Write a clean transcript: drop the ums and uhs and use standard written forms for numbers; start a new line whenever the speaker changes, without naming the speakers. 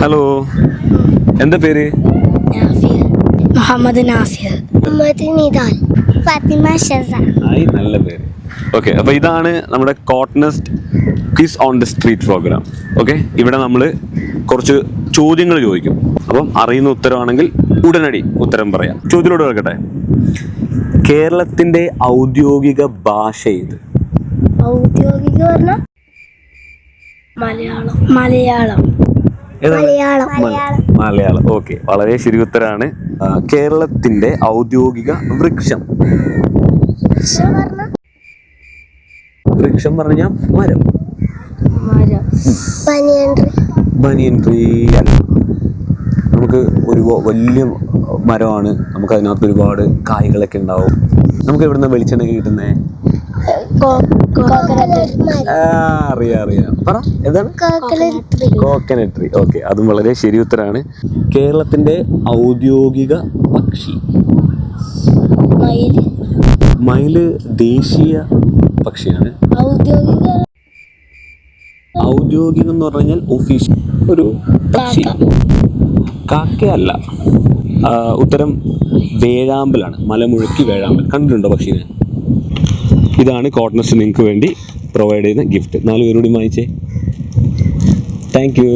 Hello, എന്താ പേര്?
മുഹമ്മദ് നാസിർ. മുഹമ്മദ് നിദാൽ. ഫാത്തിമ ഷസ.
ആയി, നല്ല പേര്. ഓക്കെ, അപ്പോൾ ഇതാണ് നമ്മുടെ കോട്ട്നെസ്റ്റ് quiz on the street programme. Okay, ഇവിടെ നമ്മൾ കുറച്ച് ചോദ്യങ്ങൾ ചോദിക്കും. അപ്പം അറിയുന്ന ഉത്തരവാണെങ്കിൽ ഉടനടി ഉത്തരം പറയാം. ചോദ്യത്തിലോട് കേൾക്കട്ടെ. കേരളത്തിൻ്റെ ഔദ്യോഗിക ഭാഷ ഏത്?
ഔദ്യോഗിക പറഞ്ഞ മലയാളം. മലയാളം.
മലയാളം. ഓക്കെ, വളരെ ശരി ഉത്തരാണ്. കേരളത്തിന്റെ ഔദ്യോഗിക വൃക്ഷം? വൃക്ഷം പറഞ്ഞ മരം. ബനിയൻ ട്രീ അല്ല. നമുക്ക് ഒരു വലിയ മരമാണ്. നമുക്ക് അതിനകത്ത് ഒരുപാട് കായ്കളൊക്കെ ഉണ്ടാവും. നമുക്ക് എവിടുന്ന വെളിച്ചെണ്ണ കിട്ടുന്നേ? അറിയാം. പറ, എന്താണ്? Coconut tree. ഓക്കെ, അതും വളരെ ശരി ഉത്തരാണ്. കേരളത്തിന്റെ ഔദ്യോഗിക പക്ഷി? മയില് ദേശീയ പക്ഷിയാണ്. ഔദ്യോഗികം എന്ന് പറഞ്ഞു കഴിഞ്ഞാൽ ഒഫീഷ്യൽ ഒരു പക്ഷി. കാക്കയല്ല. ഉത്തരം വേഴാമ്പലാണ്. മലമുഴക്കി വേഴാമ്പൽ. കണ്ടിട്ടുണ്ടോ പക്ഷീനെ? ഇതാണ് കോട്ട്നെസ്റ്റ് നിങ്ങൾക്ക് വേണ്ടി പ്രൊവൈഡ് ചെയ്യുന്ന ഗിഫ്റ്റ്. 4 പേരോടും വാങ്ങിച്ചേ. Thank U.